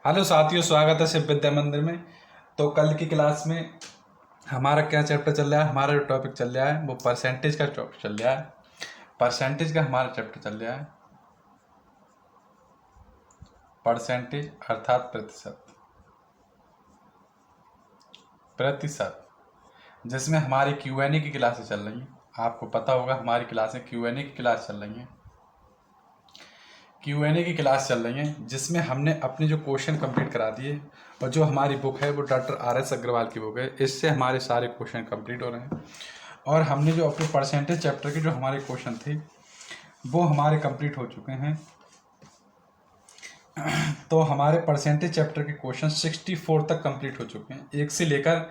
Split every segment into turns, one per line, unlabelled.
Hello साथियों, स्वागत है शिव विद्या मंदिर में। तो कल की क्लास में हमारा क्या चैप्टर चल रहा है। हमारा जो टॉपिक चल रहा है वो परसेंटेज का टॉपिक चल रहा है। परसेंटेज का हमारा चैप्टर चल रहा है परसेंटेज अर्थात प्रतिशत। प्रतिशत जिसमें हमारी Q&A की क्लासें चल रही हैं। आपको पता होगा हमारी क्लासें Q&A की क्लास चल रही हैं। Q&A की क्लास चल रही हैं जिसमें हमने अपने जो क्वेश्चन कंप्लीट करा दिए और जो हमारी बुक है वो डॉक्टर RS अग्रवाल की बुक है। इससे हमारे सारे क्वेश्चन कंप्लीट हो रहे हैं और हमने जो अपने परसेंटेज चैप्टर के जो हमारे क्वेश्चन थे वो हमारे कंप्लीट हो चुके हैं। तो हमारे परसेंटेज चैप्टर के क्वेश्चन 64 तक कंप्लीट हो चुके हैं। 1 से लेकर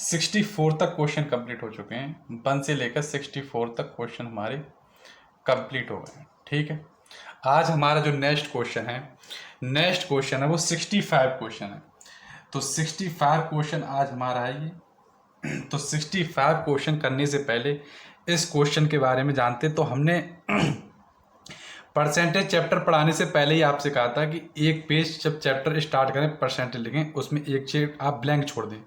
64 तक क्वेश्चन कंप्लीट हो चुके हैं। 1 से लेकर 64 तक क्वेश्चन हमारे कंप्लीट हो गए हैं। ठीक है, आज हमारा जो नेक्स्ट क्वेश्चन है वो 65 क्वेश्चन है। तो 65 क्वेश्चन आज हमारा है ये। तो 65 क्वेश्चन करने से पहले इस क्वेश्चन के बारे में जानते। तो हमने परसेंटेज चैप्टर पढ़ाने से पहले ही आपसे कहा था कि एक पेज जब चैप्टर स्टार्ट करें परसेंटेज लिखें, उसमें एक चीज आप ब्लैंक छोड़ दें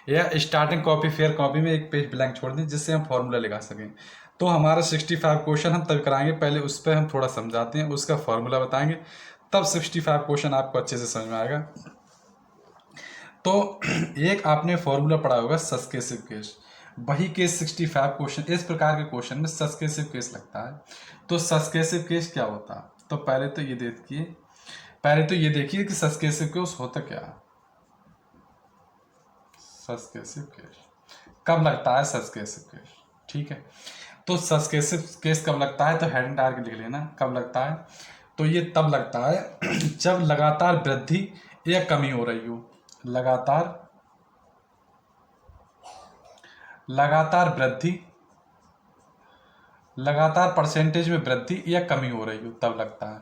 या स्टार्टिंग कॉपी फेयर कॉपी में एक पेज ब्लैंक छोड़ दें जिससे हम फॉर्मूला लगा सकें। तो हमारा 65 क्वेश्चन हम तब कराएंगे, पहले उस पर हम थोड़ा समझाते हैं, उसका फॉर्मूला बताएंगे, तब 65 क्वेश्चन आपको अच्छे से समझ में आएगा। तो एक आपने फॉर्मूला पढ़ा होगा सस्केसिव केस, वही केस 65 क्वेश्चन, इस प्रकार के क्वेश्चन में सस्केसिव केस लगता है। तो सस्केसिव केस क्या होता है, तो पहले तो ये देखिए कि सस्केसिव केस होता क्या है। सस्केसिव केस कब लगता है, सस्केसिव केस, ठीक है। तो सस्केसिव केस कब लगता है, तो हेडिंग डाल के लिख लेना कब लगता है। तो ये तब लगता है जब लगातार वृद्धि या कमी हो रही हो। लगातार परसेंटेज में वृद्धि या कमी हो रही हो तब लगता है।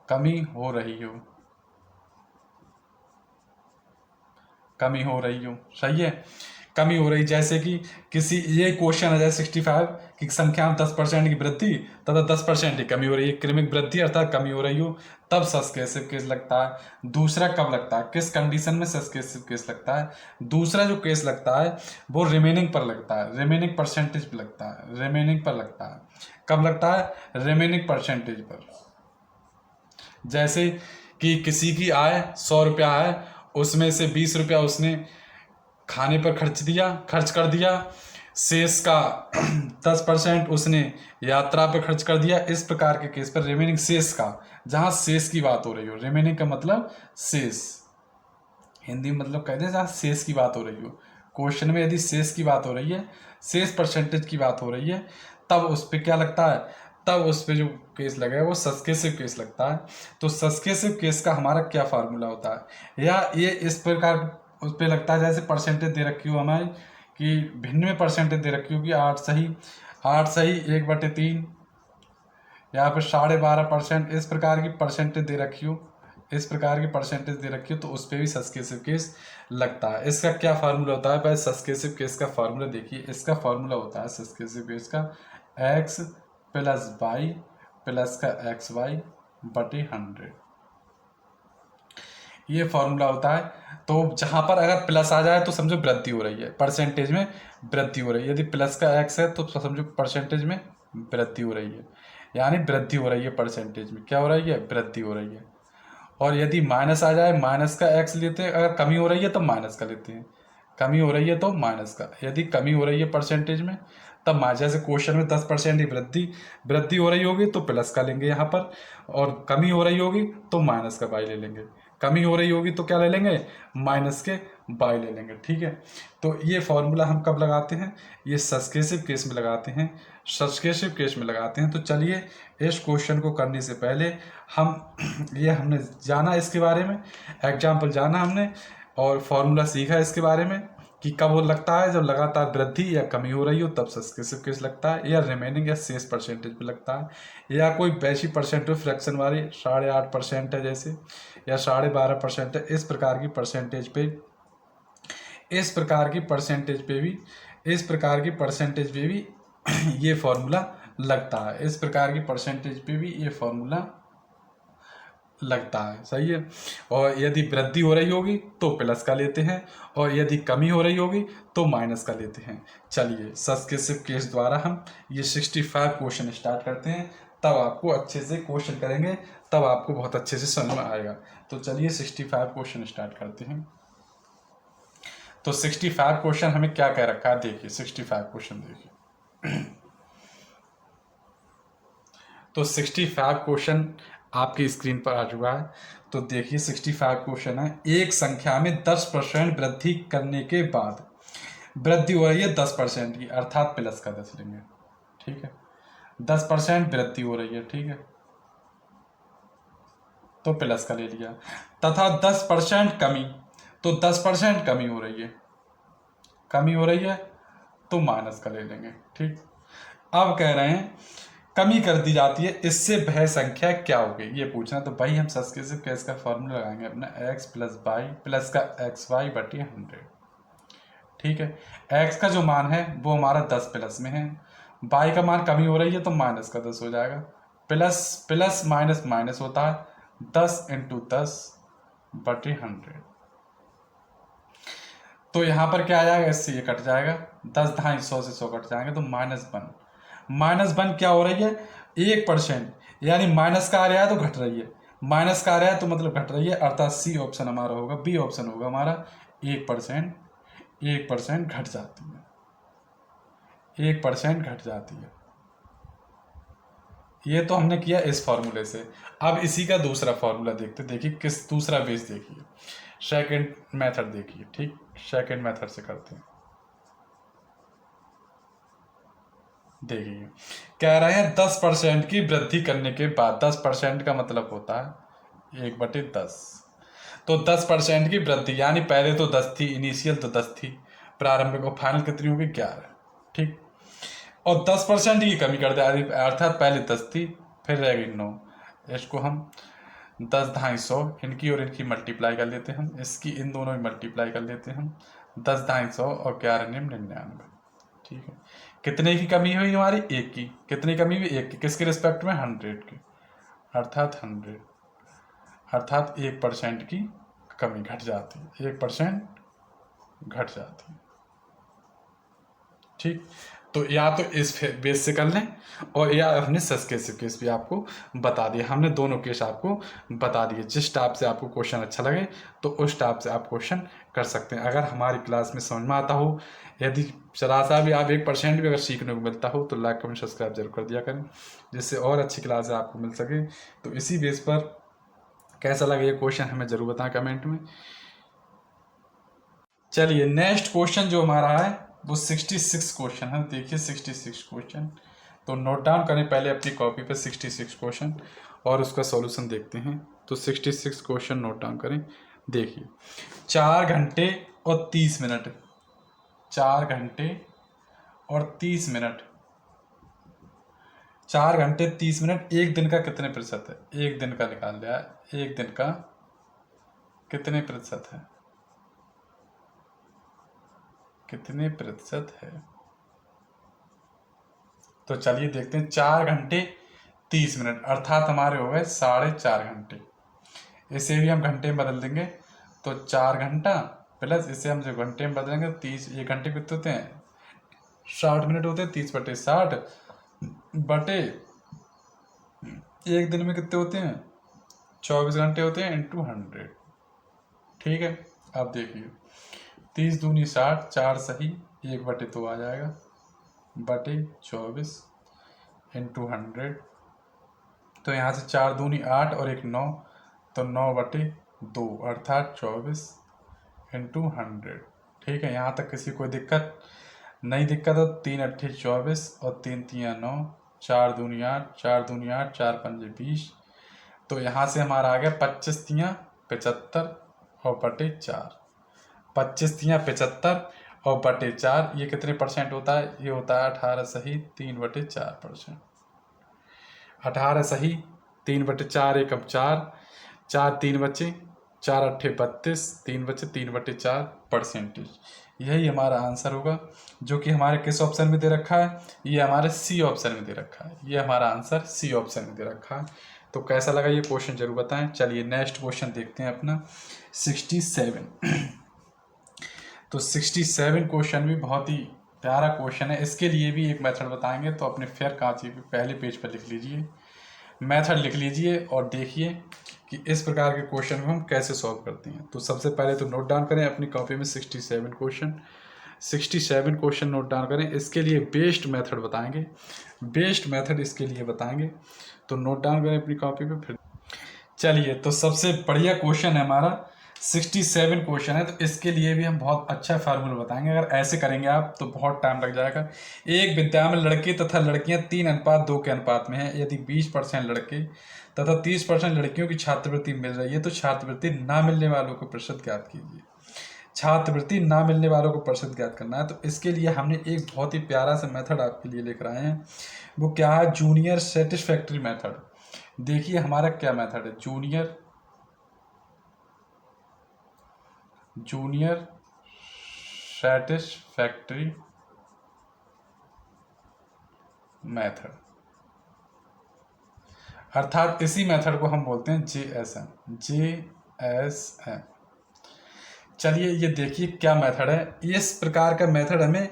कमी हो रही हो, सही है। कमी हो रही, जैसे कि किसी ये क्वेश्चन है जैसे 65 की संख्या में 10% की वृद्धि तथा 10% की कमी हो रही है, क्रमिक वृद्धि अर्थात कमी हो रही हो, तब सस्केसिव केस लगता है। दूसरा कब लगता है, किस कंडीशन में सस्केसिव केस लगता है। दूसरा जो केस लगता है वो रिमेनिंग पर लगता है, रिमेनिंग परसेंटेज पर लगता है, रिमेनिंग पर लगता है। कब लगता है, रिमेनिंग परसेंटेज पर। जैसे कि किसी की आय 100 रुपया है, उसमें से 20 रुपया उसने खाने पर खर्च कर दिया, शेष का 10% उसने यात्रा पर खर्च कर दिया। इस प्रकार के केस पर रिमेनिंग शेष का, जहां शेष की बात हो रही हो, रिमेनिंग का मतलब शेष, हिंदी में मतलब कहते हैं जहां शेष की बात हो रही हो। क्वेश्चन में यदि शेष की बात हो रही है, शेष परसेंटेज की बात हो रही है, तब उस पर क्या लगता है, तब उस पर जो केस लगेगा वो सस्केसिव केस लगता है। तो सस्केसिव केस का हमारा क्या फार्मूला होता है, या ये इस प्रकार उस पर लगता है जैसे परसेंटेज दे रखी हो हमारी कि भिन्न में परसेंटेज दे रखी हो कि 8 सही 1/3 या फिर 12.5%, इस प्रकार की परसेंटेज दे रखी हो, तो उस पर भी सस्केसिव केस लगता है। इसका क्या फार्मूला होता है, पहले सस्केसिव केस का फार्मूला देखिए। इसका फार्मूला होता है सस्केसिव केस का x + y + का xy/100, ये फॉर्मूला होता है। तो जहां पर अगर प्लस आ जाए तो समझो वृद्धि हो रही है, परसेंटेज में वृद्धि हो रही है। यदि प्लस का x है तो समझो परसेंटेज में वृद्धि हो रही है, यानी वृद्धि हो रही है, परसेंटेज में क्या हो रही है, वृद्धि हो रही है। और यदि माइनस आ जाए, माइनस का x लेते हैं, अगर कमी हो रही है तो माइनस का लेते हैं, कमी हो रही है तो माइनस का। यदि कमी हो रही है परसेंटेज में तब जैसे क्वेश्चन में 10% की वृद्धि हो रही होगी तो प्लस का लेंगे यहाँ पर, और कमी हो रही होगी तो माइनस का बाई ले लेंगे। कमी हो रही होगी तो क्या ले लेंगे, माइनस के बाई ले लेंगे, ठीक है। तो ये फॉर्मूला हम कब लगाते हैं, ये सस्केसिव केस में लगाते हैं, सस्केसिव केस में लगाते हैं। तो चलिए इस क्वेश्चन को करने से पहले हमने जाना इसके बारे में, एग्जाम्पल जाना हमने और फॉर्मूला सीखा इसके बारे में कि कब वो लगता है, जब लगातार वृद्धि या कमी हो रही हो तब सस्केसिव केस लगता है, या रिमेनिंग या शेष परसेंटेज पे लगता है, या कोई वैसी परसेंटेज फ्रैक्शन वाली 8.5% है जैसे, या 12.5% है, इस प्रकार की परसेंटेज पे भी ये फॉर्मूला लगता है, इस प्रकार की परसेंटेज पे भी ये फॉर्मूला लगता है, सही है। और यदि वृद्धि हो रही होगी तो प्लस का लेते हैं, और यदि कमी हो रही होगी तो माइनस का लेते हैं। चलिए सब्सक्रिप्टिव केस द्वारा हम ये 65 क्वेश्चन स्टार्ट करते हैं, तब आपको अच्छे से क्वेश्चन करेंगे, तब आपको बहुत अच्छे से समझ में आएगा। तो चलिए 65 क्वेश्चन स्टार्ट करते हैं। तो 65 क्वेश्चन हमें क्या कह रखा है, देखिए 65 क्वेश्चन देखिए। तो 65 क्वेश्चन आपकी स्क्रीन पर आ चुका है। तो देखिए 65 क्वेश्चन है, एक संख्या में 10% वृद्धि करने के बाद वृद्धि हो रही है 10% की, अर्थात प्लस का 10 लेंगे, ठीक है। 10% वृद्धि हो रही है, ठीक है, तो प्लस का ले लिया। तथा 10% कमी, तो 10% कमी हो रही है, कमी हो रही है तो माइनस का ले लेंगे, ठीक। अब कह रहे हैं कमी कर दी जाती है, इससे वह संख्या क्या होगी ये पूछना। तो भाई हम सब्सक्रिप्टिव केस का फॉर्मूला लगाएंगे अपना, x प्लस वाई प्लस का एक्स वाई बटी 100, ठीक है। x का जो मान है वो हमारा 10 प्लस में है, y का मान कमी हो रही है तो माइनस का 10 हो जाएगा, प्लस प्लस माइनस माइनस होता है, 10 इंटू 10 बटी 100। तो यहाँ पर क्या आ जाएगा, इससे ये कट जाएगा, 10 ढाई 100 से 100 कट जाएंगे तो -1। -1 क्या हो रही है, 1%, यानी माइनस का आ रहा है तो घट रही है, माइनस का आ रहा है तो मतलब घट रही है, अर्थात सी ऑप्शन हमारा होगा, बी ऑप्शन होगा हमारा। 1%, 1% घट जाती है, 1% घट जाती है। ये तो हमने किया इस फॉर्मूले से। अब इसी का दूसरा फॉर्मूला देखते, देखिए किस दूसरा बेस, देखिए सेकंड मेथड देखिए, ठीक, सेकंड मेथड से करते हैं। देखिए कह रहे हैं 10% की वृद्धि करने के बाद, 10% का मतलब होता है 1/10, तो 10% की वृद्धि, यानी पहले तो 10 थी, इनिशियल तो 10 थी, प्रारंभिक और फाइनल कितनी होगी 11, ठीक। और 10% की कमी कर दे, अर्थात पहले 10 थी फिर रह गई 9, इसको हम 10 ढाई 100, इनकी और इनकी मल्टीप्लाई कर लेते हैं हम, इसकी इन दोनों में मल्टीप्लाई कर लेते हैं हम, 10 ढाई 100 और 11 99, ठीक है। कितने की कमी हुई हमारी, 1 की, कितनी कमी हुई, 1 की, किसके रिस्पेक्ट में, 100 की, अर्थात 100, अर्थात 1% की कमी घट जाती है, 1% घट जाती है, ठीक। तो या तो इस बेस से कर लें, और या हमने सब्सक्रिप्टिव केस भी आपको बता दिया, हमने दोनों केस आपको बता दिए। जिस टाइप से आपको क्वेश्चन अच्छा लगे तो उस टाइप से आप क्वेश्चन कर सकते हैं। अगर हमारी क्लास में समझ में आता हो, यदि जरा सा भी आप 1% भी अगर सीखने को मिलता हो, तो लाइक कमेंट सब्सक्राइब जरूर कर दिया करें, जिससे और अच्छी क्लास आपको मिल सके। तो इसी बेस पर कैसा लगे ये क्वेश्चन हमें जरूर बताएं कमेंट में। चलिए नेक्स्ट क्वेश्चन जो हमारा है वो 66 क्वेश्चन है। देखिए 66 क्वेश्चन, तो नोट डाउन करें पहले अपनी कॉपी पे 66 क्वेश्चन, और उसका सॉल्यूशन देखते हैं। तो 66 क्वेश्चन नोट डाउन करें। देखिए 4 घंटे और 30 मिनट, 4 घंटे और 30 मिनट, 4 घंटे 30 मिनट एक दिन का कितने प्रतिशत है, एक दिन का निकाल लिया, एक दिन का कितने प्रतिशत है, कितने प्रतिशत है। तो चलिए देखते हैं, 4 घंटे 30 मिनट अर्थात हमारे हो गए 4.5 घंटे, इसे भी हम घंटे में बदल देंगे, तो 4 घंटा प्लस इसे हम जो घंटे में बदलेंगे 30, एक घंटे कितने होते हैं, 60 मिनट होते हैं, 30/60 बटे एक दिन में कितने होते हैं, 24 घंटे होते हैं, इंटू 100, ठीक है। अब देखिए 30 दूनी 60, 4 सही, 1/2 आ जाएगा, बटे 24 इंटू 100, तो यहाँ से 4 दूनी 8 और एक 9, तो 9/2 अर्थात 24 इंटू 100, ठीक है। यहाँ तक किसी कोई दिक्कत नहीं, दिक्कत हो, 3 अट्ठे 24 और 3 तियाँ 9, 4 दूनी 8, 4 दूनी 8, 4 पंजे 20, तो यहाँ से हमारा आ गया 25 तियाँ 75 और बटे 4, 25 तियाँ 75 और बटे 4, ये कितने परसेंट होता है, ये होता है 18 सही 3/4%, 18 सही 3/4, एकम 4, 4 3 बचे, 4 अट्ठे 32, 3 बचे 3/4%, यही हमारा आंसर होगा, जो कि हमारे किस ऑप्शन में दे रखा है, ये हमारे सी ऑप्शन में दे रखा है, ये हमारा आंसर सी ऑप्शन में दे रखा है। तो कैसा लगा ये क्वेश्चन जरूर बताएं। चलिए नेक्स्ट क्वेश्चन देखते हैं अपना 67। तो 67 क्वेश्चन भी बहुत ही प्यारा क्वेश्चन है। इसके लिए भी एक मेथड बताएंगे, तो अपने फेयर कांची पे पहले पेज पर लिख लीजिए, मेथड लिख लीजिए और देखिए कि इस प्रकार के क्वेश्चन को हम कैसे सॉल्व करते हैं। तो सबसे पहले तो नोट डाउन करें अपनी कॉपी में 67 क्वेश्चन, 67 क्वेश्चन नोट डाउन करें। इसके लिए बेस्ट मेथड बताएंगे, बेस्ट मेथड इसके लिए बताएंगे, तो नोट डाउन करें अपनी कॉपी पे। फिर चलिए, तो सबसे बढ़िया क्वेश्चन है हमारा 67 क्वेश्चन है, तो इसके लिए भी हम बहुत अच्छा फार्मूला बताएंगे। अगर ऐसे करेंगे आप तो बहुत टाइम लग जाएगा। एक विद्यालय में लड़के तथा लड़कियां 3:2 के अनुपात में है। यदि 20% लड़के तथा 30% लड़कियों की छात्रवृत्ति मिल रही है तो छात्रवृत्ति ना मिलने वालों को प्रतिशत ज्ञात कीजिए। छात्रवृत्ति ना मिलने वालों को प्रतिशत ज्ञात करना है। तो इसके लिए हमने एक बहुत ही प्यारा सा मेथड आपके लिए लेकर आए हैं। वो क्या है? Junior satisfactory method. देखिए हमारा क्या मेथड है, जूनियर सेटिस्फैक्ट्री मेथड, अर्थात इसी मेथड को हम बोलते हैं JSM। चलिए ये देखिए क्या मेथड है। इस प्रकार का मेथड हमें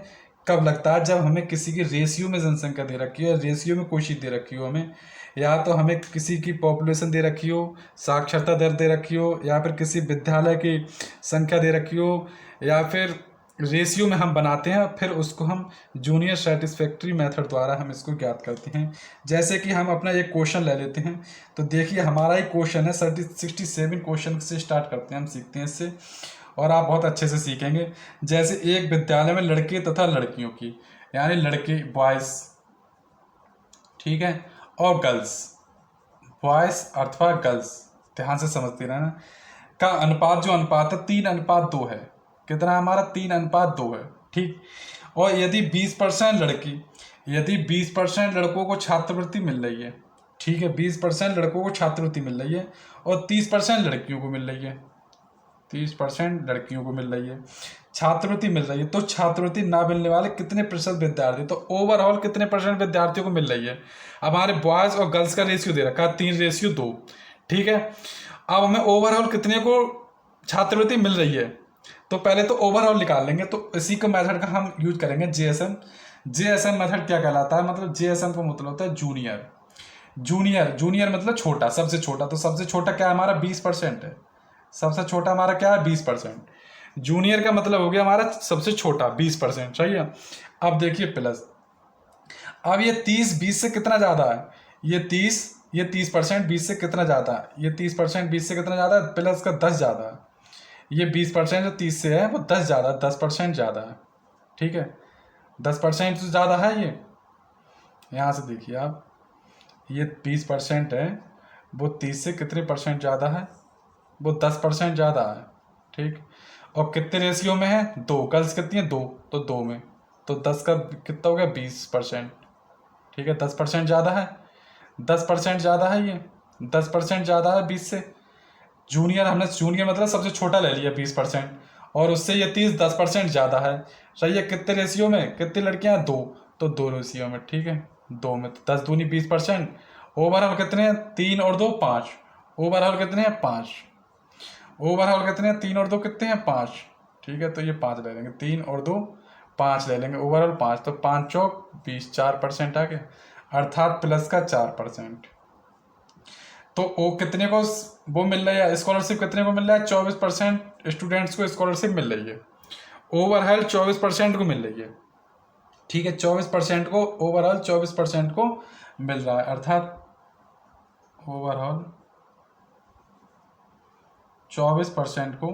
कब लगता है? जब हमें किसी की रेशियो में जनसंख्या दे रखी हो, या रेशियो में कोई चीज़ दे रखी हो हमें, या तो हमें किसी की पॉपुलेशन दे रखी हो, साक्षरता दर दे रखी हो, या फिर किसी विद्यालय की संख्या दे रखी हो, या फिर रेशियो में हम बनाते हैं, फिर उसको हम जूनियर सेटिस्फैक्ट्री मेथड द्वारा हम इसको ज्ञात करते हैं। जैसे कि हम अपना एक क्वेश्चन ले लेते हैं, तो देखिए हमारा एक क्वेश्चन है 67 क्वेश्चन से स्टार्ट करते हैं, हम सीखते हैं इससे और आप बहुत अच्छे से सीखेंगे। जैसे एक विद्यालय में लड़के तथा लड़कियों की, यानी लड़के बॉयज़, ठीक है, और गर्ल्स, बॉयज़ अथवा गर्ल्स, ध्यान से समझते रहना, का अनुपात, जो अनुपात है 3:2 है। कितना है हमारा? 3:2 है, ठीक। और यदि 20% लड़की, यदि 20% लड़कों को छात्रवृत्ति मिल रही है, ठीक है, 20% लड़कों को छात्रवृत्ति मिल रही है और 30% लड़कियों को मिल रही है, 30% लड़कियों को मिल रही है, छात्रवृत्ति मिल रही है, तो छात्रवृत्ति ना मिलने वाले कितने प्रतिशत विद्यार्थी, तो ओवरऑल कितने परसेंट विद्यार्थियों को मिल रही है। अब हमारे बॉयज़ और गर्ल्स का रेशियो दे रखा है 3:2, ठीक है। अब हमें ओवरऑल कितने को छात्रवृत्ति मिल रही है, तो पहले तो ओवरऑल निकाल लेंगे। तो इसी का मेथड का हम यूज करेंगे JSM मेथड क्या कहलाता है? मतलब JSM का मतलब होता है जूनियर, जूनियर मतलब छोटा, सबसे छोटा। तो सबसे छोटा क्या है हमारा? 20% है। सबसे छोटा हमारा क्या है? 20%। जूनियर का मतलब हो गया हमारा सबसे छोटा 20%, सही है। अब देखिए प्लस, अब ये 30 20 से कितना ज़्यादा है? ये 30% 20 से कितना ज़्यादा है? ये 30% 20 से कितना ज़्यादा है? प्लस का 10 ज़्यादा है। ये 20% जो 30 से है वो 10 ज़्यादा है, 10% ज़्यादा है, ठीक है। 10% से ज़्यादा है ये। यहाँ से देखिए आप, ये 20% है, वो 30 से कितने परसेंट ज़्यादा है? वो 10% ज़्यादा है, ठीक। और कितने रेशियो में है? 2। गर्ल्स कितनी है? 2, तो 2 में, तो 10 का कितना हो गया? 20%, ठीक है। 10% ज़्यादा है, 10% ज़्यादा है, ये 10% ज़्यादा है 20 से। जूनियर, हमने जूनियर मतलब सबसे छोटा ले लिया 20%, और उससे ये 10% ज़्यादा है, सही है। कितने रेशियो में? कितनी लड़कियाँ? 2, तो 2 रेशियो में, ठीक है, 2 में, तो 10 दूनी 20%। ओवरऑल कितने हैं? 3 और 2 5। ओवरऑल कितने हैं? 5। ओवरऑल कितने हैं? 3 और 2 कितने हैं? 5, ठीक है। तो ये 5 ले लेंगे, 3 और 2 5 ले लेंगे, ओवरऑल 5, तो 5 चौक 20, 4% आ गया, अर्थात प्लस का 4%। तो वो कितने को वो मिल रहा है स्कॉलरशिप? कितने को मिल रहा है? 24% स्टूडेंट्स को स्कॉलरशिप मिल रही है। ओवरऑल 24% को मिल रही है, ठीक है। 24% को, ओवरऑल 24% को मिल रहा है, अर्थात ओवरऑल 24% को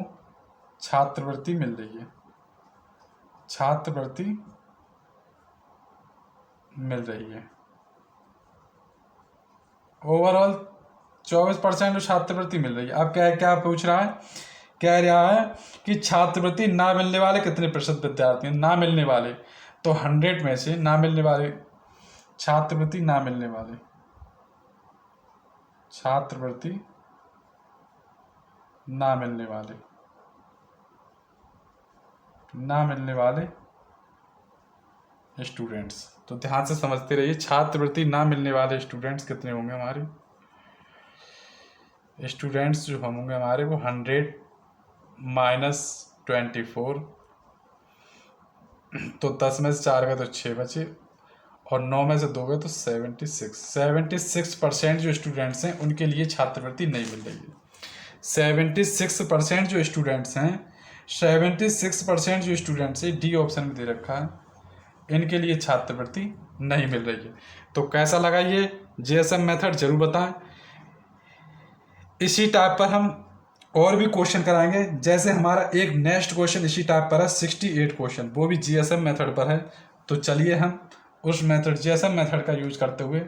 छात्रवृत्ति मिल रही है, छात्रवृत्ति मिल रही है। ओवरऑल 24% को छात्रवृत्ति मिल रही है। अब क्या पूछ रहा है? कह रहा है कि छात्रवृत्ति ना मिलने वाले कितने प्रतिशत विद्यार्थी हैं? ना मिलने वाले, तो 100 में से ना मिलने वाले, छात्रवृत्ति ना मिलने वाले, छात्रवृत्ति ना मिलने वाले, ना मिलने वाले स्टूडेंट्स। तो ध्यान से समझते रहिए, छात्रवृत्ति ना मिलने वाले स्टूडेंट्स कितने होंगे हमारे? स्टूडेंट्स जो होंगे हमारे वो 100 माइनस 24, तो 10 में से 4 गए तो 6 बचे, और 9 में से 2 गए तो 76% जो स्टूडेंट्स हैं उनके लिए छात्रवृत्ति नहीं मिल रही है। 76% जो स्टूडेंट्स हैं, 76% जो स्टूडेंट्स हैं, डी ऑप्शन में दे रखा है, इनके लिए छात्रवृत्ति नहीं मिल रही है। तो कैसा लगा ये जेएसएम मेथड, जरूर बताएं। इसी टाइप पर हम और भी क्वेश्चन कराएंगे। जैसे हमारा एक नेक्स्ट क्वेश्चन इसी टाइप पर है 68 क्वेश्चन, वो भी जीएसएम मेथड पर है। तो चलिए हम उस मेथड जीएसएम मेथड का यूज करते हुए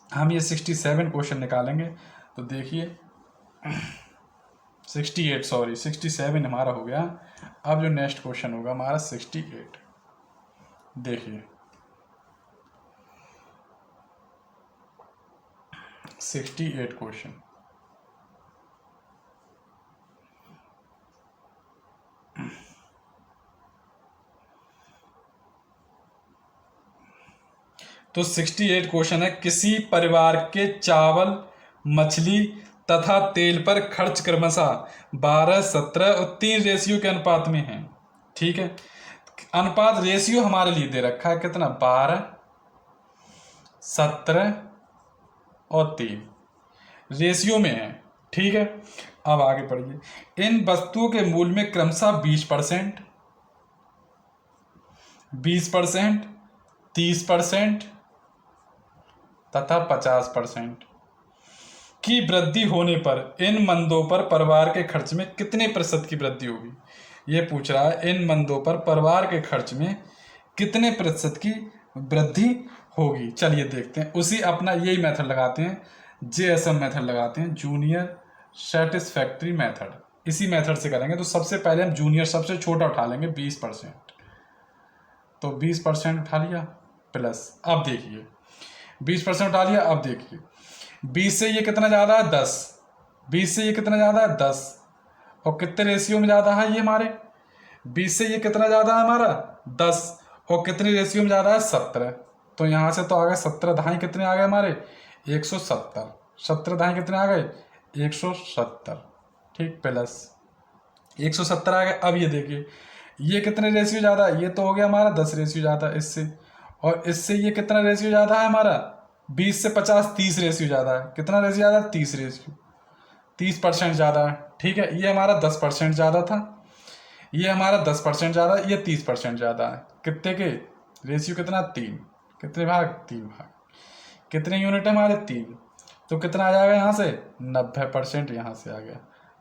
हम ये 67 क्वेश्चन निकालेंगे। तो देखिए 67 हमारा हो गया। अब जो नेक्स्ट क्वेश्चन होगा हमारा 68। देखिए 68 क्वेश्चन। तो 68 क्वेश्चन है, किसी परिवार के चावल, मछली तथा तेल पर खर्च क्रमशः 12, 17 और 3 रेशियो के अनुपात में है। ठीक है, अनुपात रेशियो हमारे लिए दे रखा है कितना, 12, 17 और 3 रेशियो में है। ठीक है, अब आगे पढ़िए। इन वस्तुओं के मूल्य में क्रमशः 20%, 20%, 30% तथा 50% की वृद्धि होने पर इन मंदों पर परिवार के खर्च में कितने प्रतिशत की वृद्धि होगी। ये पूछ रहा है इन मंदों पर परिवार के खर्च में कितने प्रतिशत की वृद्धि होगी। चलिए देखते हैं, उसी अपना यही मेथड लगाते हैं, जेएसएम मेथड लगाते हैं, जूनियर सेटिस्फैक्ट्री मेथड। इसी मेथड से करेंगे। तो सबसे पहले हम जूनियर सबसे छोटा उठा लेंगे 20%। तो 20% उठा लिया प्लस, अब देखिए 20% उठा लिया, अब देखिए 20 से ये कितना ज़्यादा है 10, 20 से ये कितना ज़्यादा है 10, और कितने रेशियो में ज़्यादा है ये हमारे, 20 से ये कितना ज़्यादा है हमारा 10, और कितने रेशियो में ज़्यादा है 17। तो यहाँ से तो आ गए 17 दहाई कितने आ गए हमारे 170, 17 दहाई कितने आ गए 170। ठीक, प्लस 170 आ गए। अब ये देखिए ये कितने रेशियो ज़्यादा है, ये तो हो गया हमारा 10 रेशियो ज़्यादा इससे, और इससे ये कितना रेशियो ज़्यादा है हमारा 20 से 50 30 रेशियो ज़्यादा है। कितना रेशियो ज़्यादा है 30 रेशियो, 30% ज़्यादा है। ठीक है, ये हमारा 10% ज़्यादा था, ये हमारा 10% ज़्यादा, ये 30% ज़्यादा है। कितने के रेशियो कितना 3, कितने भाग 3 भाग, कितने यूनिट है हमारे 3, तो कितना आ जाएगा यहाँ से 90% यहाँ से आ गया।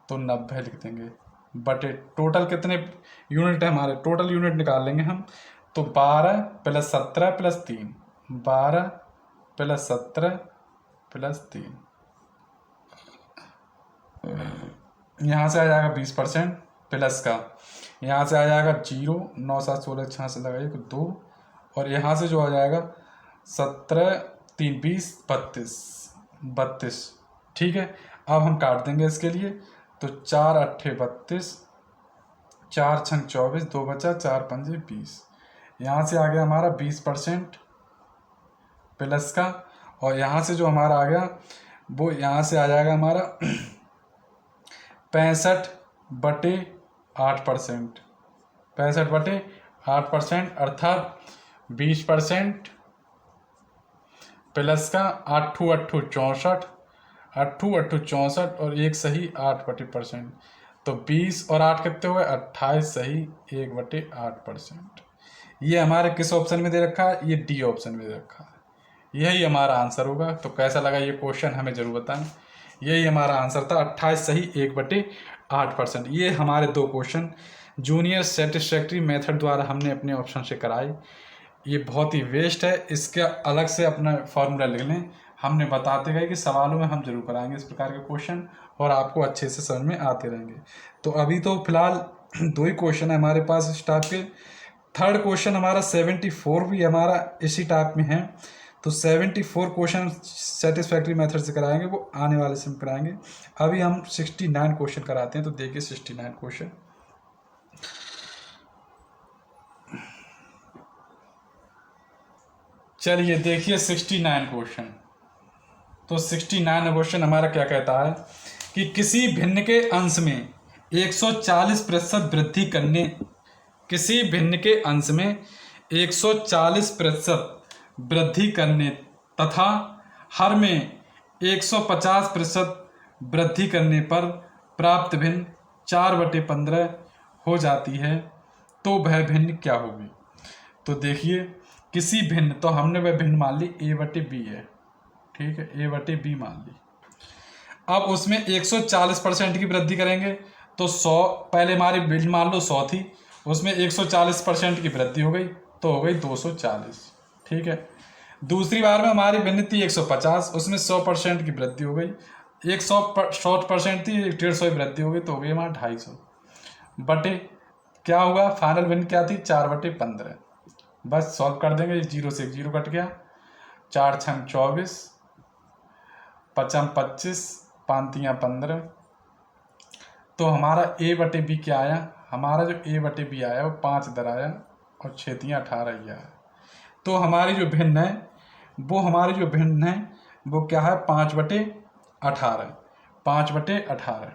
तो 90 लिख देंगे बटे टोटल कितने यूनिट है हमारे, टोटल यूनिट निकाल लेंगे हम। तो 12 प्लस 17 प्लस 3, 12 प्लस 17 प्लस 3, यहाँ से आ जाएगा 20% प्लस का, यहाँ से आ जाएगा 0, 9 7 16 6 से लगाइए 2, और यहाँ से जो आ जाएगा 17 3 20 32। ठीक है, अब हम काट देंगे इसके लिए। तो 4 8 32, 4 6 24, 2 बचा, 4 5 20। यहाँ से आ गया हमारा 20% प्लस का, और यहाँ से जो हमारा आ गया वो यहाँ से आ जाएगा हमारा 65/8%, 65/8%, अर्थात 20% प्लस का 8 8 64, 8 8 64, और एक सही 8/%। तो 20 और 8 कितने हुए 28 सही 1/8%। ये हमारे किस ऑप्शन में दे रखा है, ये डी ऑप्शन में दे रखा है। यही हमारा आंसर होगा। तो कैसा लगा ये क्वेश्चन हमें जरूर बताएं। यही हमारा आंसर था, 28 सही 1/8%। ये हमारे 2 क्वेश्चन जूनियर सेटिस्फैक्ट्री मेथड द्वारा हमने अपने ऑप्शन से कराए। ये बहुत ही वेस्ट है, इसका अलग से अपना फॉर्मूला लिख लें। हमने बताते गए कि सवालों में हम जरूर कराएंगे इस प्रकार के क्वेश्चन, और आपको अच्छे से समझ में आते रहेंगे। तो अभी तो फिलहाल 2 ही क्वेश्चन है हमारे पास इस टाइप के। थर्ड क्वेश्चन हमारा 74 भी हमारा इसी टाइप में है। तो 74 क्वेश्चन सेटिस्फैक्ट्री मेथड से कराएंगे, वो आने वाले से हम कराएंगे। अभी हम 69 क्वेश्चन कराते हैं। तो देखिए 69 क्वेश्चन, चलिए देखिए 69 क्वेश्चन। तो 69 क्वेश्चन हमारा क्या कहता है कि किसी भिन्न के अंश में 140% वृद्धि करने, किसी भिन्न के अंश में 140% वृद्धि करने तथा हर में 150% वृद्धि करने पर प्राप्त भिन्न 4/15 हो जाती है, तो वह भिन्न क्या होगी। तो देखिए, किसी भिन्न, तो हमने वह भिन्न मान ली a/b है, ठीक है, a/b मान ली। अब उसमें 140% की वृद्धि करेंगे तो 100, पहले हमारी भिन्न मान लो 100 थी, उसमें 140% की वृद्धि हो गई तो हो गई 240, ठीक है। दूसरी बार में हमारी भिन्न थी 150, उसमें 100% की वृद्धि हो गई, 100% थी, 150 की वृद्धि हो गई तो हो गई हमारा 250 बटे, क्या होगा फाइनल भिन्न क्या थी 4/15। बस सॉल्व कर देंगे, 0 से 1 0 कट गया, 4 छंग 24, 5 25, 5 15। तो हमारा a/b क्या आया, हमारा जो a/b आया वो 5 इधर आया और 6 18 ही आया। तो हमारी जो भिन्न है वो, हमारी जो भिन्न है वो क्या है 5/18, 5/18,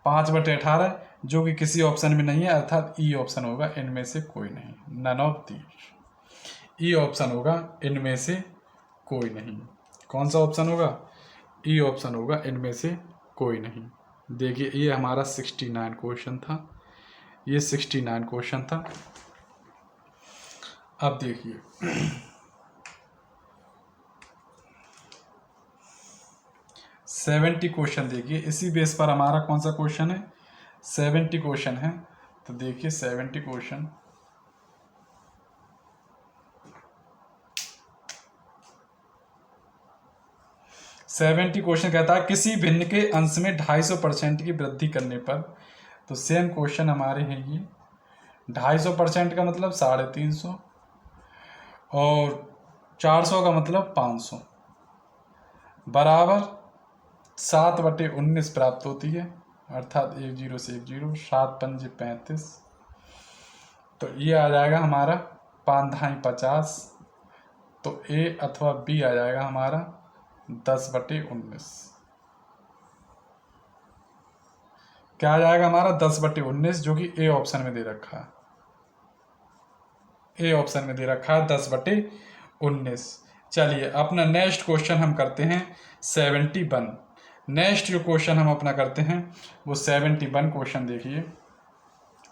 5/18, जो कि किसी ऑप्शन में नहीं है, अर्थात ई ऑप्शन होगा इनमें से कोई नहीं, none of these. E option होगा इनमें से कोई नहीं। कौन सा ऑप्शन होगा, ई ऑप्शन होगा इनमें से कोई नहीं। देखिए ये हमारा 69 क्वेश्चन था, ये 69 क्वेश्चन था। अब देखिए 70 क्वेश्चन, देखिए इसी बेस पर हमारा कौन सा क्वेश्चन है, 70 क्वेश्चन है। तो देखिए 70 क्वेश्चन, कहता है किसी भिन्न के अंश में 250% की वृद्धि करने पर, तो सेम क्वेश्चन हमारे हैं ये, 250% का मतलब 350 और 400 का मतलब 500 बराबर 7/19 प्राप्त होती है, अर्थात 1 0 से 1 0, 7 पंजे 35। तो ये आ जाएगा हमारा 5 ढाई 50, तो ए अथवा बी आ जाएगा हमारा 10/19। क्या आ जाएगा हमारा 10/19, जो कि ए ऑप्शन में दे रखा है, ए ऑप्शन में दे रखा है 10/19। चलिए अपना नेक्स्ट क्वेश्चन हम करते हैं 71। नेक्स्ट जो क्वेश्चन हम अपना करते हैं वो 71 क्वेश्चन। देखिए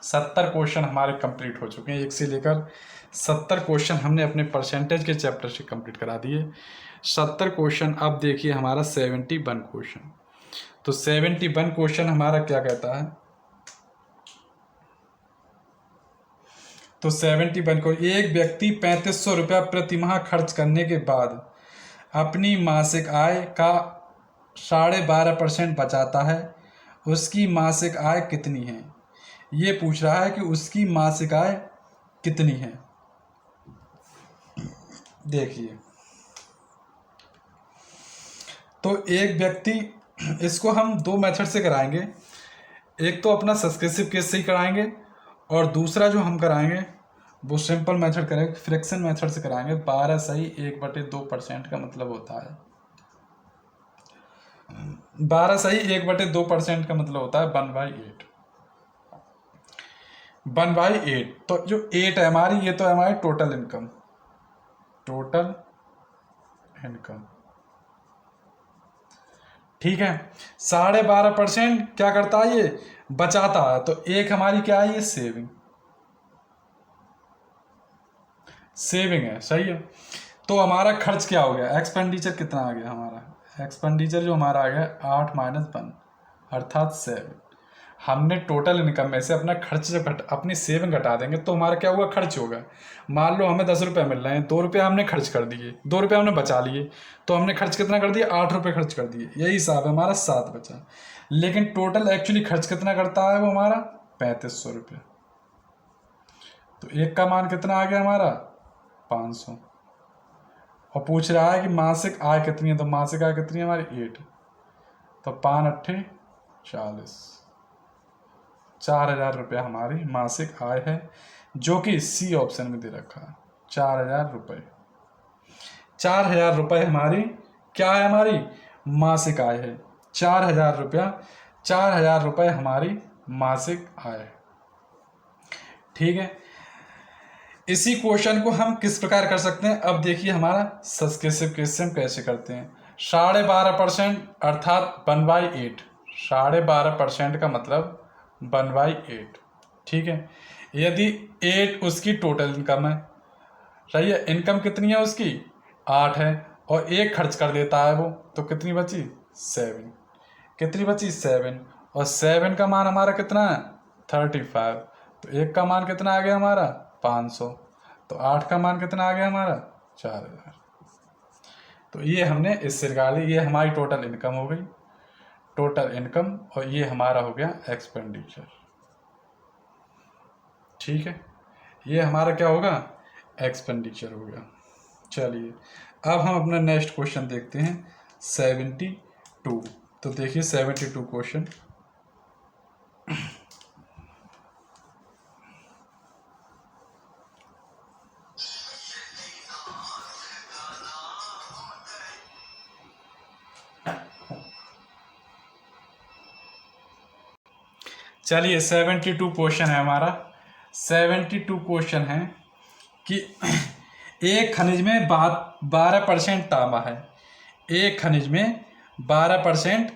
70 क्वेश्चन हमारे कंप्लीट हो चुके हैं, 1 से लेकर 70 क्वेश्चन हमने अपने परसेंटेज के चैप्टर से कंप्लीट करा दिए। 70 क्वेश्चन, अब देखिए हमारा 71 क्वेश्चन। तो 71 क्वेश्चन हमारा क्या कहता है, तो 71 को, एक व्यक्ति 3500 रुपया प्रति माह खर्च करने के बाद अपनी मासिक आय का 12.5% बचाता है, उसकी मासिक आय कितनी है। ये पूछ रहा है कि उसकी मासिक आय कितनी है। देखिए तो एक व्यक्ति, इसको हम 2 मेथड से कराएंगे, एक तो अपना सब्सक्रिप्टिव केस से ही कराएंगे और दूसरा जो हम कराएंगे वो सिंपल मेथड करेंगे, फ्रैक्शन मेथड से कराएंगे। 12 सही 1/2% का मतलब होता है, 12 सही 1/2% का मतलब होता है 1/8, 1/8। तो जो 8 है हमारी, ये तो है हमारी टोटल इनकम, टोटल इनकम, ठीक है। 12.5% क्या करता है, ये बचाता है। तो एक हमारी क्या है, ये सेविंग, सेविंग है, सही है। तो हमारा खर्च क्या हो गया, एक्सपेंडिचर कितना आ गया हमारा, एक्सपेंडिचर जो हमारा आ गया 8 - 1 अर्थात 7। हमने टोटल इनकम में से अपना खर्च जब अपनी सेविंग घटा देंगे तो हमारा क्या होगा, खर्च होगा। मान लो हमें 10 रुपये मिल रहे हैं, 2 रुपये हमने खर्च कर दिए, 2 रुपये हमने बचा लिए, तो हमने खर्च कितना कर दिया, 8 रुपये खर्च कर दिए, यही हिसाब है हमारा, 7 बचा। लेकिन टोटल एक्चुअली खर्च कितना करता है वो हमारा 3500 रुपये। तो एक का मान कितना आ गया हमारा 500, और पूछ रहा है कि मासिक आय कितनी है, तो मासिक आय कितनी है हमारी 8, तो 5 × 8 = 40, 4000 रुपया हमारी मासिक आय है, जो कि सी ऑप्शन में दे रखा है 4000 रुपये। 4,000 रुपये हमारी क्या है, हमारी मासिक आय है। 4,000 रुपया, 4,000 रुपये हमारी मासिक आय है। ठीक है, इसी क्वेश्चन को हम किस प्रकार कर सकते हैं, अब देखिए हमारा सब्सक्रिप्टिव क्वेश्चन कैसे करते हैं। 12.5% अर्थात 1/8, 12.5% का मतलब 1/8। ठीक है, यदि 8 उसकी टोटल इनकम है, सही है, इनकम कितनी है उसकी 8 है, और 1 खर्च कर देता है वो, तो कितनी बची 7, कितनी बची 7, और 7 का मान हमारा कितना है 35, तो 1 का मान कितना आ गया हमारा 500, तो 8 का मान कितना आ गया हमारा 4,000। तो ये हमने इससे निकाली, ये हमारी टोटल इनकम हो गई, टोटल इनकम, और ये हमारा हो गया एक्सपेंडिचर। ठीक है, ये हमारा क्या होगा एक्सपेंडिचर हो गया। चलिए अब हम अपना नेक्स्ट क्वेश्चन देखते हैं 72। तो देखिए 72 क्वेश्चन। चलिए 72 क्वेश्चन है हमारा। 72 क्वेश्चन है कि एक खनिज में 12% तांबा है, एक खनिज में 12%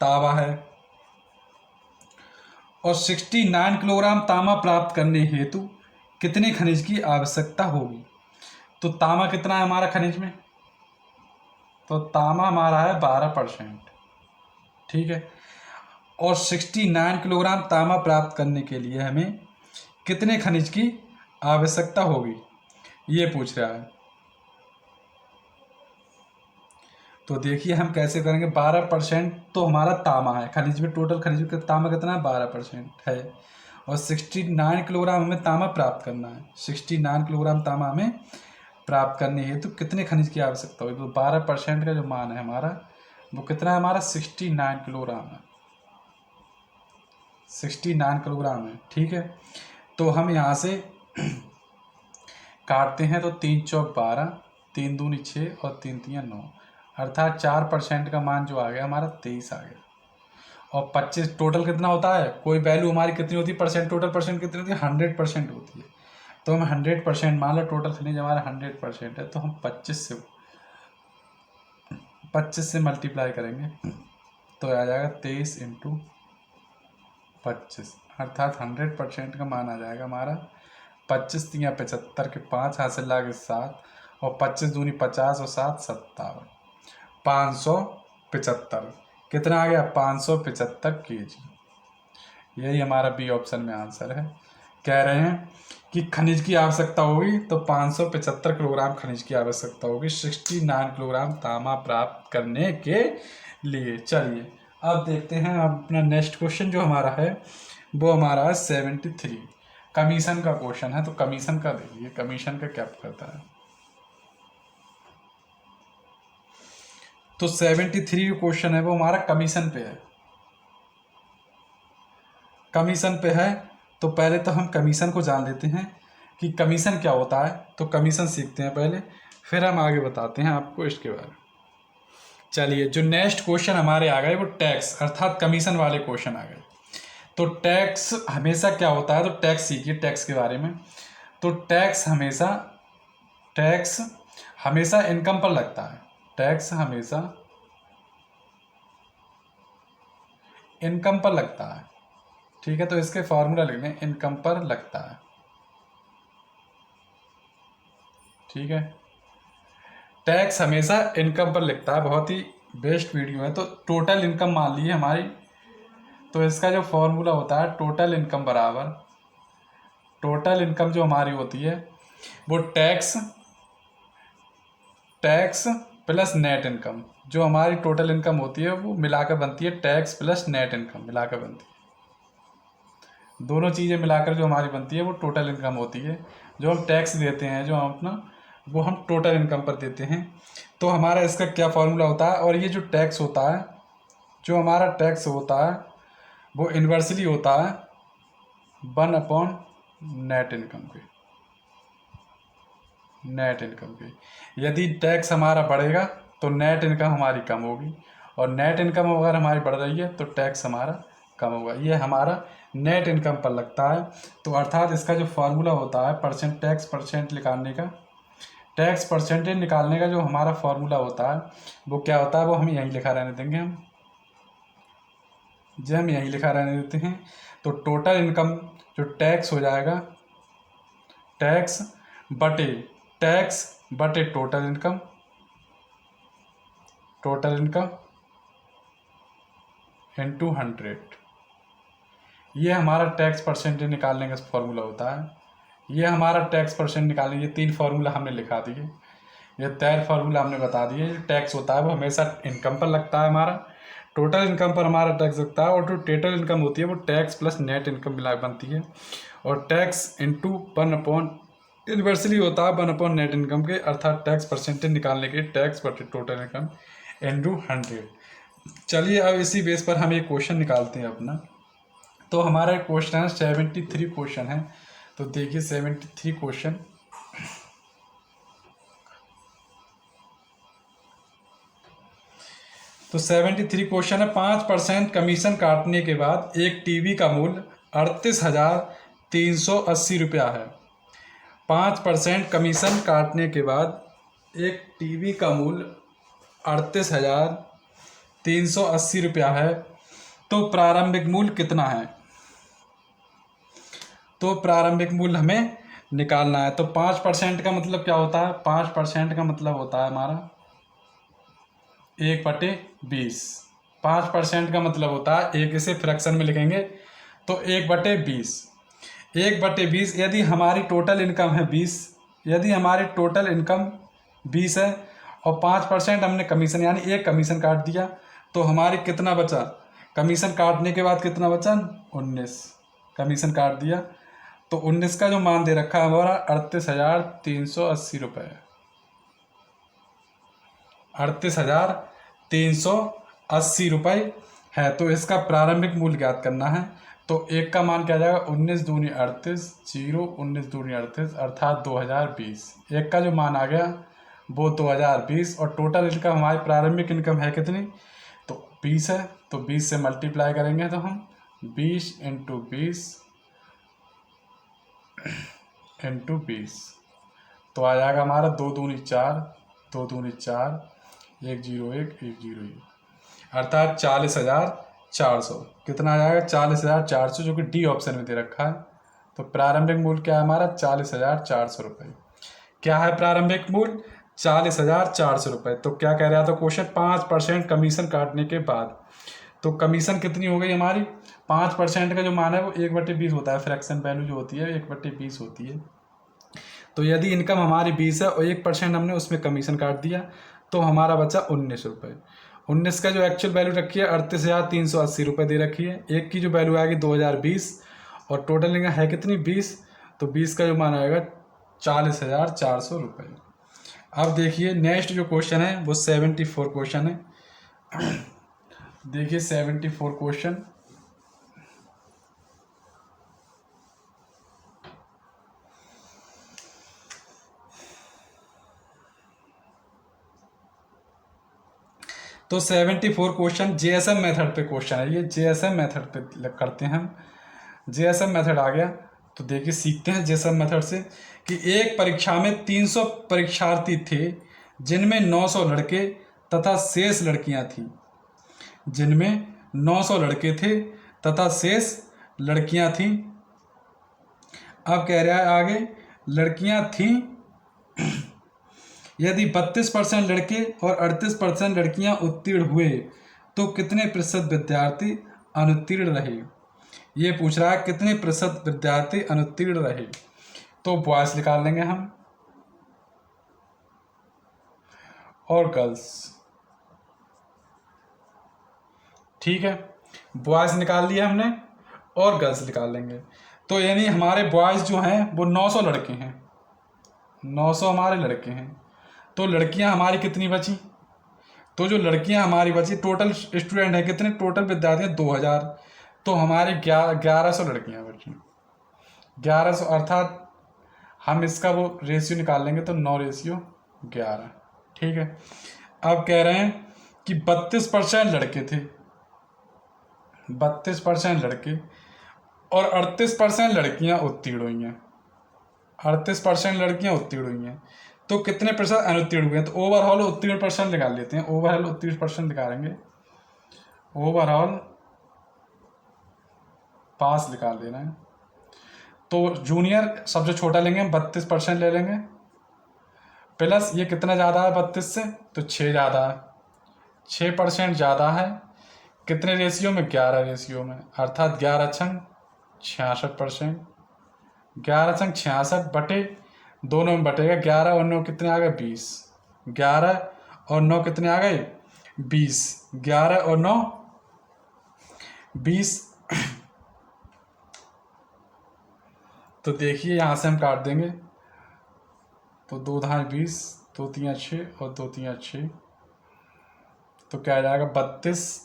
तांबा है, और 69 किलोग्राम तांबा प्राप्त करने हेतु कितने खनिज की आवश्यकता होगी। तो तांबा कितना है हमारा खनिज में, तो तांबा हमारा है 12%। ठीक है, और 69 किलोग्राम तांबा प्राप्त करने के लिए हमें कितने खनिज की आवश्यकता होगी, ये पूछ रहा है। तो देखिए हम कैसे करेंगे, 12% तो हमारा तांबा है खनिज में, टोटल खनिज का तांबा कितना है 12% है, और 69 किलोग्राम हमें तांबा प्राप्त करना है। 69 किलोग्राम तांबा हमें प्राप्त करने हेतु तो कितने खनिज की आवश्यकता होगी, तो 12% का जो मान है हमारा वो कितना है हमारा 69 किलोग्राम है, 69 किलोग्राम है। ठीक है, तो हम यहाँ से काटते हैं, तो 3 चौक 12, 3 दूनी 6 और 3 तियाँ 9, अर्थात 4% का मान जो आ गया हमारा 23 आ गया। और 25 टोटल कितना होता है, कोई वैल्यू हमारी कितनी होती है परसेंट, टोटल परसेंट कितनी होती है 100% होती है। तो हम 100% मान लो, टोटल खनिज हमारा 100% है, तो हम 25 से मल्टीप्लाई करेंगे तो आ जाएगा 23 × 25, अर्थात 100% का मान आ जाएगा हमारा 25 तियाँ 75 के 5 हाथ से लागे 7, और 25 दूनी 50 और 7 57, 575, कितना आ गया 575 kg। यही हमारा बी ऑप्शन में आंसर है। कह रहे हैं कि खनिज की आवश्यकता होगी, तो 575 किलोग्राम खनिज की आवश्यकता होगी 69 किलोग्राम तांबा प्राप्त करने के लिए। चलिए अब देखते हैं अपना नेक्स्ट क्वेश्चन जो हमारा है वो हमारा 73 कमीशन का क्वेश्चन है। तो कमीशन का देखिए, कमीशन का क्या करता है। तो 73 जो क्वेश्चन है वो हमारा कमीशन पे है, कमीशन पे है। तो पहले तो हम कमीशन को जान लेते हैं कि कमीशन क्या होता है। तो कमीशन सीखते हैं पहले, फिर हम आगे बताते हैं आपको इसके बारे में। चलिए जो नेक्स्ट क्वेश्चन हमारे आ गए वो टैक्स अर्थात कमीशन वाले क्वेश्चन आ गए। तो टैक्स हमेशा क्या होता है, तो टैक्स सीखिए टैक्स के बारे में। तो टैक्स हमेशा इनकम पर लगता है, टैक्स हमेशा इनकम पर लगता है। ठीक है, तो इसके फॉर्मूला लिख लें, इनकम पर लगता है। ठीक है, टैक्स हमेशा इनकम पर लगता है, बहुत ही बेस्ट वीडियो है। तो टोटल इनकम मान लीजिए हमारी, तो इसका जो फॉर्मूला होता है टोटल इनकम बराबर, टोटल इनकम जो हमारी होती है वो टैक्स प्लस नेट इनकम, जो हमारी टोटल इनकम होती है वो मिलाकर बनती है, टैक्स प्लस नेट इनकम मिलाकर बनती है। दोनों चीज़ें मिलाकर जो हमारी बनती है वो टोटल इनकम होती है। जो हम टैक्स देते हैं जो हम अपना, वो हम टोटल इनकम पर देते हैं। तो हमारा इसका क्या फॉर्मूला होता है, और ये जो टैक्स होता है, जो हमारा टैक्स होता है वो इन्वर्सली होता है 1/नेट इनकम के। नेट इनकम की। यदि टैक्स हमारा बढ़ेगा तो नेट इनकम हमारी कम होगी, और नेट इनकम अगर हमारी बढ़ रही है तो टैक्स हमारा कम होगा। ये हमारा नेट इनकम पर लगता है। तो अर्थात इसका जो फार्मूला होता है टैक्स परसेंट निकालने का, टैक्स परसेंटेज निकालने का जो हमारा फार्मूला होता है वो क्या होता है, वो हम यहीं लिखा रहने देंगे। हम यहीं लिखा रहने देते हैं। तो टोटल इनकम जो टैक्स हो जाएगा, टैक्स बटे टोटल इनकम, इनटू 100। ये हमारा टैक्स परसेंटेज निकालने का फॉर्मूला होता है। ये हमारा टैक्स परसेंट निकालने, ये 3 फार्मूला हमने लिखा दिए, ये 3 फार्मूला हमने बता दिए। टैक्स होता है वो हमेशा इनकम पर लगता है, हमारा टोटल इनकम पर हमारा टैक्स लगता है, और जो टोटल इनकम होती है वो टैक्स प्लस नेट इनकम मिला बनती है। और टैक्स इंटू 1 यूनिवर्सली होता है 1 नेट इनकम के, अर्थात टैक्स परसेंटेज निकालने के टैक्स बटे टोटल इनकम इंटू 100। चलिए अब इसी बेस पर हम एक क्वेश्चन निकालते हैं अपना। तो हमारा क्वेश्चन है 73 क्वेश्चन है। तो देखिए 73 क्वेश्चन। तो 73 क्वेश्चन है। 5% कमीशन काटने के बाद एक टीवी का मूल्य 38,380 रुपया है। 5% कमीशन काटने के बाद एक टीवी का मूल्य 38,380 रुपया है। तो प्रारंभिक मूल्य कितना है? तो प्रारंभिक मूल्य हमें निकालना है। तो 5% का मतलब क्या होता है? 5% का मतलब होता है हमारा 1/20। 5% का मतलब होता है, एक इसे फ्रैक्शन में लिखेंगे तो 1/20। 1/20 यदि हमारी टोटल इनकम है 20, यदि हमारी टोटल इनकम 20 है और 5% हमने कमीशन यानी एक कमीशन काट दिया, तो हमारी कितना बचा? कमीशन काटने के बाद कितना बचा? 19। कमीशन काट दिया तो 19 का जो मान दे रखा है हमारा 38,380 रुपये, 38,380 रुपये है। तो इसका प्रारंभिक मूल्य ज्ञात करना है। तो एक का मान क्या जाएगा? 19 दूनी 38, 0 19 दूनी 38, अर्थात 2020। एक का जो मान आ गया वो 2020। और टोटल इनकम हमारी प्रारंभिक इनकम है कितनी? तो 20 है। तो 20 से मल्टीप्लाई करेंगे तो हम 20 इंटू 20 इंटू 20 तो आ जाएगा हमारा 2 दूनी 4, 2 दूनी 4, 1 0 1 1 0 1, अर्थात 40,400। कितना आ जाएगा? 40,400, जो कि डी ऑप्शन में दे रखा है। तो प्रारंभिक मूल्य क्या है हमारा? 40,400 रुपये। क्या है प्रारंभिक मूल्य? 40,400 रुपये। तो क्या कह रहा था क्वेश्चन? 5% कमीशन काटने के बाद। तो कमीशन कितनी हो गई हमारी? 5% का जो मान है वो 1/20 होता है। फ्रैक्शन वैल्यू जो होती है 1/20 होती है। तो यदि इनकम हमारी 20 है और 1% हमने उसमें कमीशन काट दिया तो हमारा बचा 19 रुपये। 19 का जो एक्चुअल वैल्यू रखी है 38,380 रुपये दे रखी है। एक की जो वैल्यू आएगी 2020 और टोटल इनकम है कितनी? 20। तो 20 का जो मान आएगा 40,400 रुपये। अब देखिए नेक्स्ट जो क्वेश्चन है वो 74 क्वेश्चन है। देखिए 74 क्वेश्चन। तो 74 क्वेश्चन जेएसएम मेथड पे क्वेश्चन है। ये जेएसएम मेथड पे करते हैं हम। जेएसएम मेथड आ गया तो देखिए सीखते हैं जेएसएम मेथड से कि एक परीक्षा में 300 परीक्षार्थी थे जिनमें 900 लड़के तथा शेष लड़कियां थीं। जिनमें 900 लड़के थे तथा शेष लड़कियां थीं। अब कह रहा है आगे लड़कियां थीं यदि 32% लड़के और 38% लड़कियां उत्तीर्ण हुए तो कितने प्रतिशत विद्यार्थी अनुत्तीर्ण रहे? ये पूछ रहा है कितने प्रतिशत विद्यार्थी अनुत्तीर्ण रहे। तो बॉयज निकाल लेंगे हम और गर्ल्स। ठीक है, बॉयज निकाल लिया हमने और गर्ल्स निकाल लेंगे। तो यानी हमारे बॉयज जो हैं वो 900 लड़के हैं, 900 हमारे लड़के हैं। तो लड़कियां हमारी कितनी बची? तो जो लड़कियां हमारी बची, टोटल स्टूडेंट है कितने? टोटल विद्यार्थी हैं 2000। तो हमारे 1100 लड़कियां बची। 1100 अर्थात हम इसका वो रेशियो निकाल लेंगे तो 9:11, ठीक है। अब कह रहे हैं कि 32% लड़के थे, 32% लड़के और 38% लड़कियां उत्तीर्ण हुई हैं, 38% लड़कियां उत्तीर्ण हुई हैं, तो कितने प्रतिशत अनुत्तीर्ण हुए हैं? तो ओवरऑल उत्तीर्ण परसेंट निकाल लेते हैं, ओवरऑल उत्तीर्ण परसेंट निकालेंगे, ओवरऑल पास निकाल लेना है। तो जूनियर सबसे छोटा लेंगे हम, 32% ले लेंगे, प्लस ये कितना ज़्यादा है 32 से, तो 6 ज़्यादा है, 6% ज़्यादा है, कितने रेशियो में? 11 रेशियो में, अर्थात 11 छंग 66%, 11 छंग 66 बटे दोनों में बटेगा, 11 और 9 कितने आ गए? 20, 11 और 9 कितने आ गए? 20, 11 और 9 20। तो देखिए यहाँ से हम काट देंगे, तो 2 धाए 20, 2 तियाँ 6 और 2 तियाँ 6, तो क्या आ जाएगा? 32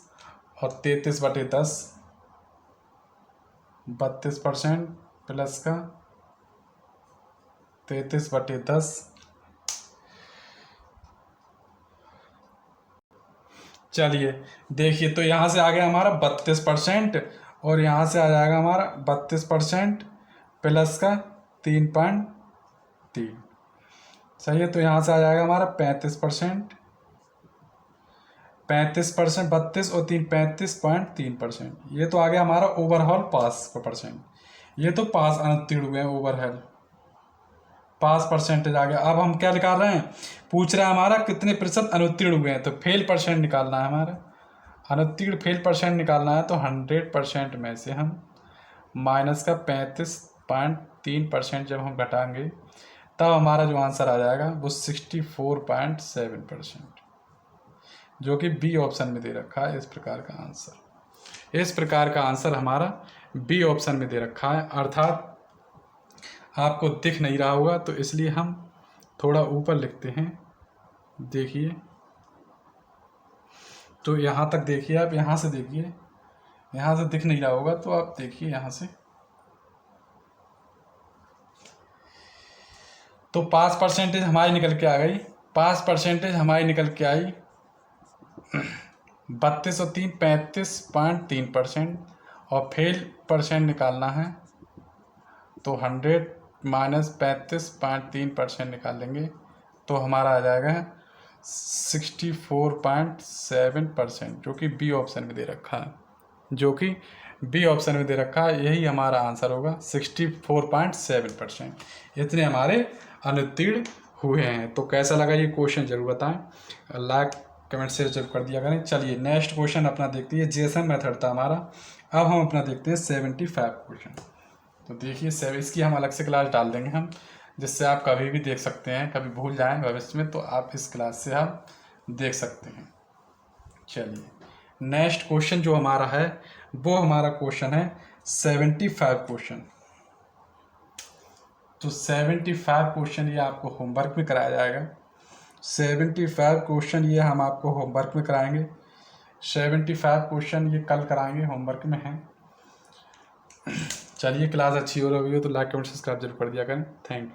और 33/10, 32% प्लस का 33/10। चलिए देखिए, तो यहाँ से आ गया हमारा 32% और यहाँ से आ जाएगा हमारा 32% प्लस का 3.3, सही है। तो यहाँ से आ जाएगा हमारा 35%, 35%, 32 और 3 35.3%। ये तो आ गया हमारा ओवरऑल पास का परसेंट, ये तो पास अनुत्तीर्ण हुए हैं, ओवरऑल पास परसेंटेज आ गया। अब हम क्या निकाल रहे हैं? पूछ रहा है हमारा कितने प्रतिशत अनुत्तीर्ण हुए हैं, तो फेल परसेंट निकालना है हमारा, अनुत्तीर्ण फेल परसेंट निकालना है। तो 100% में से हम माइनस का 35.3% जब हम घटाएंगे तब हमारा जो आंसर आ जाएगा वो 64.7%, जो कि बी ऑप्शन में दे रखा है। इस प्रकार का आंसर, इस प्रकार का आंसर हमारा बी ऑप्शन में दे रखा है, अर्थात आपको दिख नहीं रहा होगा तो इसलिए हम थोड़ा ऊपर लिखते हैं। देखिए, तो यहाँ तक देखिए, आप यहाँ से देखिए, यहाँ से दिख नहीं रहा होगा तो आप देखिए यहाँ से, तो पास परसेंटेज हमारी निकल के आ गई, पास परसेंटेज हमारी निकल के आई 32 और 3 35.3%, और फेल परसेंट निकालना है तो 100 माइनस 35.3% निकाल लेंगे तो हमारा आ जाएगा 64.7%, जो कि बी ऑप्शन में दे रखा है, जो कि बी ऑप्शन में दे रखा है, यही हमारा आंसर होगा 64.7%। इतने हमारे अनुत्तीर्ण हुए हैं। तो कैसा लगा ये क्वेश्चन जरूर बताएं, लाइक कमेंट शेयर जरूर कर दिया करें। चलिए नेक्स्ट क्वेश्चन अपना देखते हैं, जेसन मेथड था हमारा, अब हम अपना देखते हैं 75 क्वेश्चन। तो देखिए इसकी हम अलग से क्लास डाल देंगे हम, जिससे आप कभी भी देख सकते हैं, कभी भूल जाएं भविष्य में तो आप इस क्लास से आप देख सकते हैं। चलिए नेक्स्ट क्वेश्चन जो हमारा है वो हमारा क्वेश्चन है 75 क्वेश्चन। तो 75 क्वेश्चन ये आपको होमवर्क में कराया जाएगा, 75 क्वेश्चन ये हम आपको होमवर्क में कराएंगे, 75 क्वेश्चन ये कल कराएंगे, होमवर्क में हैं। चलिए क्लास अच्छी हो रही हो तो लाइक कमेंट सब्सक्राइब जरूर कर दिया करें। Thank you.